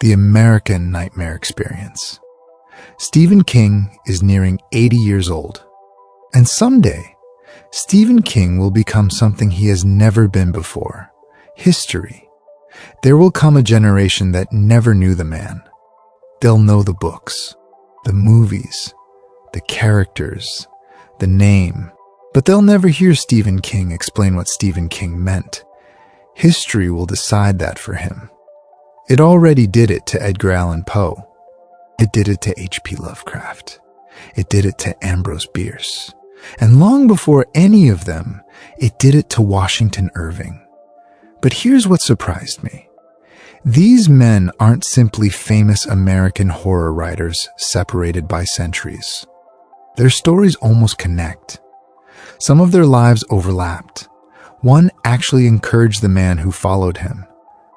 the American nightmare experience. Stephen King is nearing 80 years old, and someday, Stephen King will become something he has never been before: history. There will come a generation that never knew the man. They'll know the books, the movies, the characters, the name, but they'll never hear Stephen King explain what Stephen King meant. History will decide that for him. It already did it to Edgar Allan Poe. It did it to H.P. Lovecraft. It did it to Ambrose Bierce. And long before any of them, it did it to Washington Irving. But here's what surprised me. These men aren't simply famous American horror writers separated by centuries. Their stories almost connect. Some of their lives overlapped. One actually encouraged the man who followed him.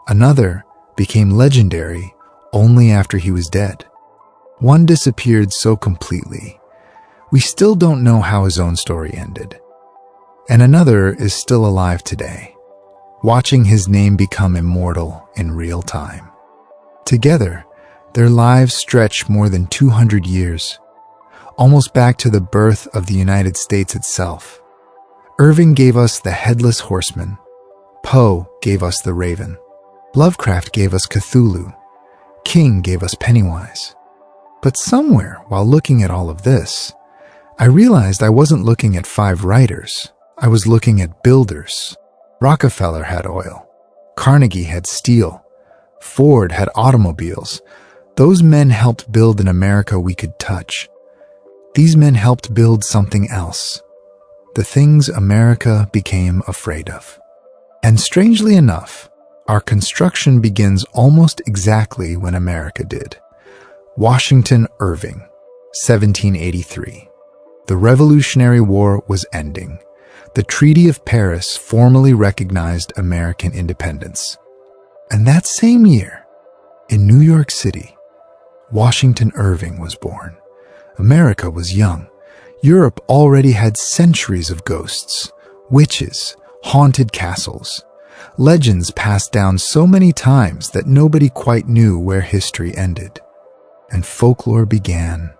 Another became legendary only after he was dead. One disappeared so completely, we still don't know how his own story ended. And another is still alive today, watching his name become immortal in real time. Together, their lives stretch more than 200 years, almost back to the birth of the United States itself. Irving gave us the Headless Horseman. Poe gave us the Raven. Lovecraft gave us Cthulhu. King gave us Pennywise. But somewhere, while looking at all of this, I realized I wasn't looking at 5 writers. I was looking at builders. Rockefeller had oil. Carnegie had steel. Ford had automobiles. Those men helped build an America we could touch. These men helped build something else. The things America became afraid of. And strangely enough, our construction begins almost exactly when America did. Washington Irving, 1783. The Revolutionary War was ending. The Treaty of Paris formally recognized American independence. And that same year, in New York City, Washington Irving was born. America was young. Europe already had centuries of ghosts, witches, haunted castles. Legends passed down so many times that nobody quite knew where history ended. And folklore began.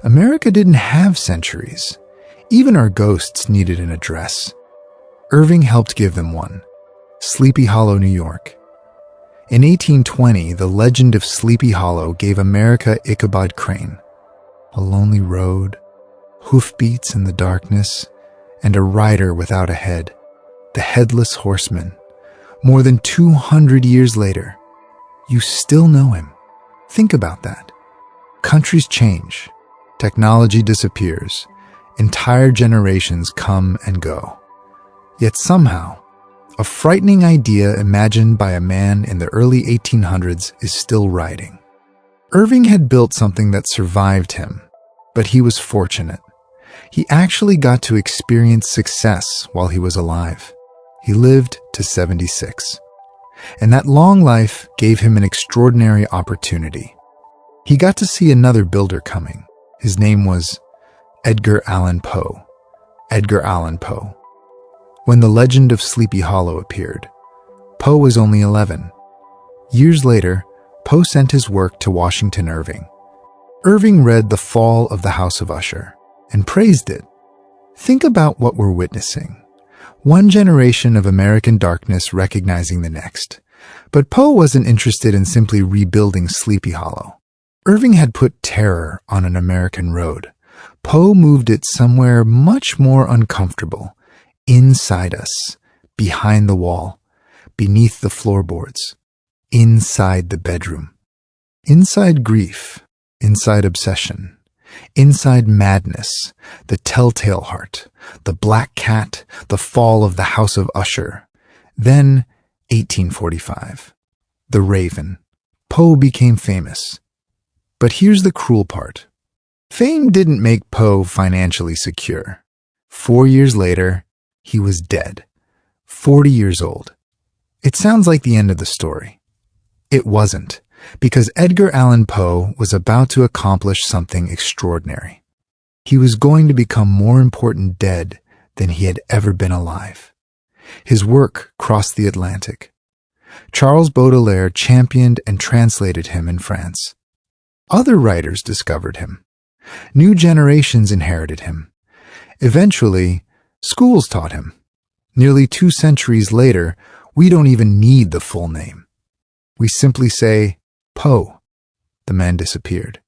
America didn't have centuries. Even our ghosts needed an address. Irving helped give them one: Sleepy Hollow, New York. In 1820, the legend of Sleepy Hollow gave America Ichabod Crane, a lonely road, hoofbeats in the darkness, and a rider without a head, the Headless Horseman. More than 200 years later, you still know him. Think about that. Countries change. Technology disappears. Entire generations come and go. Yet somehow, a frightening idea imagined by a man in the early 1800s is still riding. Irving had built something that survived him, but he was fortunate. He actually got to experience success while he was alive. He lived to 76. And that long life gave him an extraordinary opportunity. He got to see another builder coming. His name was Edgar Allan Poe. Edgar Allan Poe. When the legend of Sleepy Hollow appeared, Poe was only 11. Years later, Poe sent his work to Washington Irving. Irving read The Fall of the House of Usher and praised it. Think about what we're witnessing. One generation of American darkness recognizing the next. But Poe wasn't interested in simply rebuilding Sleepy Hollow. Irving had put terror on an American road. Poe moved it somewhere much more uncomfortable, inside us, behind the wall, beneath the floorboards, inside the bedroom. Inside grief, inside obsession, inside madness, the telltale heart, the black cat, the fall of the House of Usher. Then, 1845, the Raven. Poe became famous. But here's the cruel part. Fame didn't make Poe financially secure. 4 years later, he was dead. 40 years old. It sounds like the end of the story. It wasn't, because Edgar Allan Poe was about to accomplish something extraordinary. He was going to become more important dead than he had ever been alive. His work crossed the Atlantic. Charles Baudelaire championed and translated him in France. Other writers discovered him. New generations inherited him. Eventually, schools taught him. Nearly 2 centuries later, we don't even need the full name. We simply say, Poe. The man disappeared.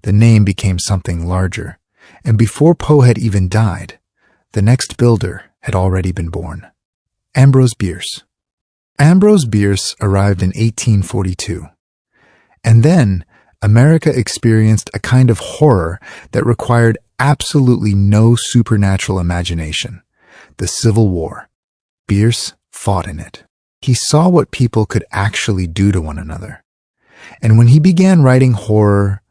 The name became something larger, and before Poe had even died, the next builder had already been born. Ambrose Bierce. Ambrose Bierce arrived in 1842. And then, America experienced a kind of horror that required absolutely no supernatural imagination: the Civil War. Bierce fought in it. He saw what people could actually do to one another. And when he began writing horror,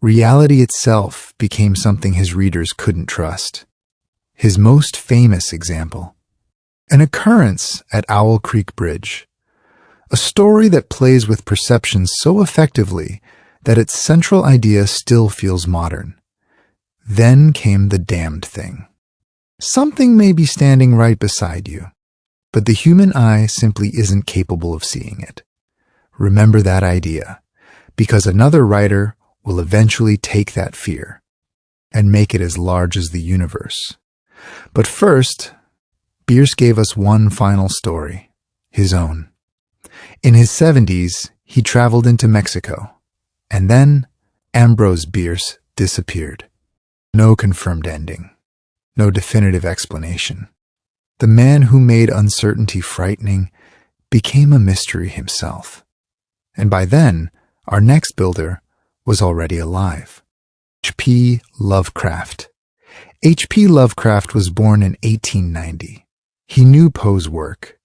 reality itself became something his readers couldn't trust. His most famous example: an occurrence at Owl Creek Bridge. A story that plays with perception so effectively that its central idea still feels modern. Then came the damned thing. Something may be standing right beside you, but the human eye simply isn't capable of seeing it. Remember that idea, because another writer will eventually take that fear and make it as large as the universe. But first, Bierce gave us one final story, his own. In his 70s, he traveled into Mexico, and then Ambrose Bierce disappeared. No confirmed ending, no definitive explanation. The man who made uncertainty frightening became a mystery himself. And by then, our next builder was already alive. H.P. Lovecraft. H.P. Lovecraft was born in 1890. He knew Poe's work,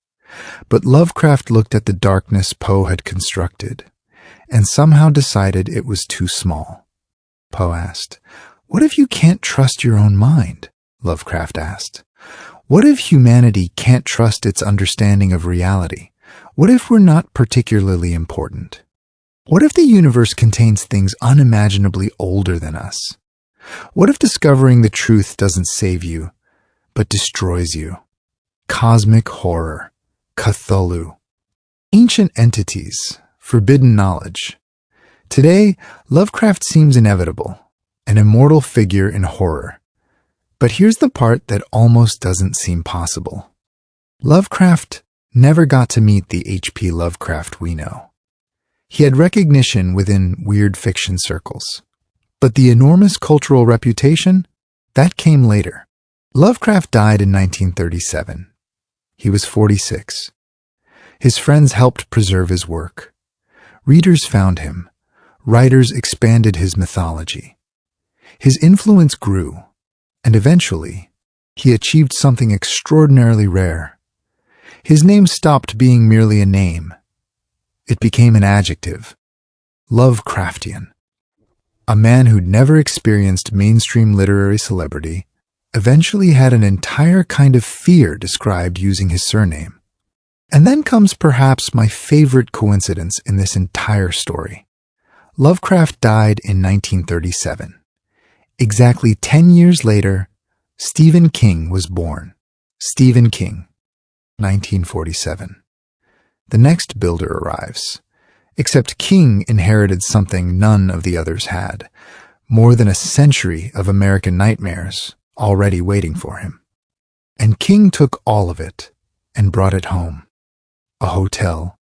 but Lovecraft looked at the darkness Poe had constructed and somehow decided it was too small. Poe asked, "What if you can't trust your own mind?" Lovecraft asked. "What if humanity can't trust its understanding of reality? What if we're not particularly important? What if the universe contains things unimaginably older than us? What if discovering the truth doesn't save you, but destroys you?" Cosmic horror, Cthulhu. Ancient entities, forbidden knowledge. Today, Lovecraft seems inevitable, an immortal figure in horror. But here's the part that almost doesn't seem possible. Lovecraft never got to meet the H.P. Lovecraft we know. He had recognition within weird fiction circles. But the enormous cultural reputation, that came later. Lovecraft died in 1937. He was 46. His friends helped preserve his work. Readers found him. Writers expanded his mythology. His influence grew, and eventually, he achieved something extraordinarily rare. His name stopped being merely a name. It became an adjective. Lovecraftian. A man who'd never experienced mainstream literary celebrity eventually had an entire kind of fear described using his surname. And then comes perhaps my favorite coincidence in this entire story. Lovecraft died in 1937. Exactly 10 years later, Stephen King was born. Stephen King, 1947. The next builder arrives. Except King inherited something none of the others had, more than a century of American nightmares already waiting for him. And King took all of it and brought it home. A hotel,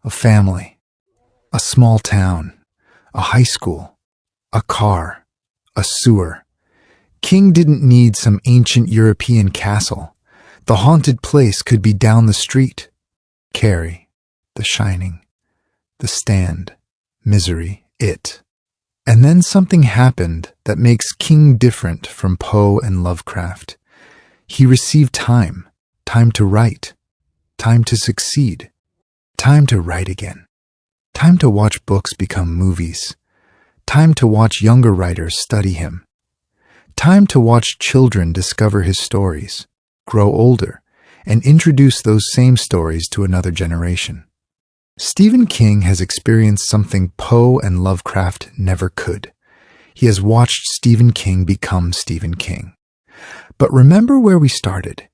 a family, a small town, a high school, a car, a sewer. King didn't need some ancient European castle. The haunted place could be down the street. Carrie, The Shining, The Stand, Misery, It. And then something happened that makes King different from Poe and Lovecraft. He received time to write, time to succeed, time to write again, time to watch books become movies, time to watch younger writers study him, time to watch children discover his stories, grow older, and introduce those same stories to another generation. Stephen King has experienced something Poe and Lovecraft never could. He has watched Stephen King become Stephen King. But remember where we started.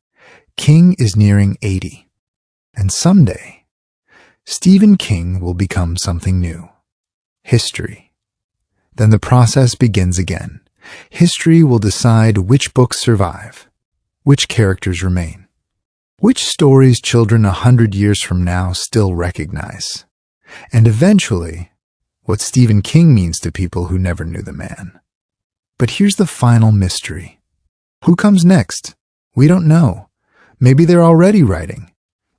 King is nearing 80. And someday, Stephen King will become something new. History. Then the process begins again. History will decide which books survive, which characters remain, which stories children 100 years from now still recognize, and eventually, what Stephen King means to people who never knew the man. But here's the final mystery. Who comes next? We don't know. Maybe they're already writing.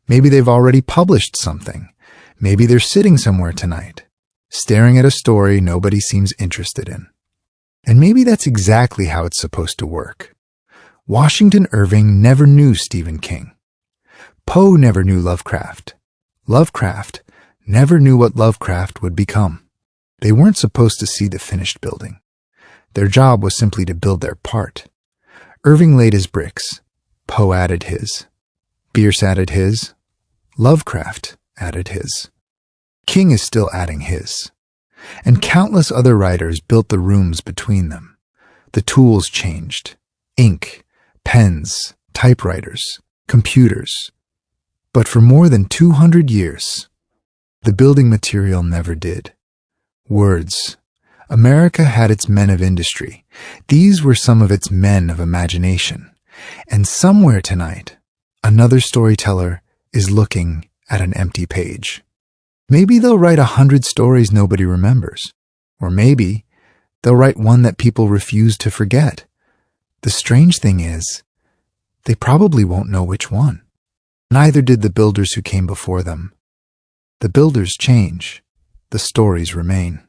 Maybe they've already published something. Maybe they're sitting somewhere tonight, staring at a story nobody seems interested in. And maybe that's exactly how it's supposed to work. Washington Irving never knew Stephen King. Poe never knew Lovecraft. Lovecraft never knew what Lovecraft would become. They weren't supposed to see the finished building. Their job was simply to build their part. Irving laid his bricks. Poe added his. Bierce added his. Lovecraft added his. King is still adding his. And countless other writers built the rooms between them. The tools changed. Ink, pens, typewriters, computers. But for more than 200 years, the building material never did. Words. America had its men of industry. These were some of its men of imagination. And somewhere tonight, another storyteller is looking at an empty page. Maybe they'll write 100 stories nobody remembers. Or maybe they'll write one that people refuse to forget. The strange thing is, they probably won't know which one. Neither did the builders who came before them. The builders change. The stories remain.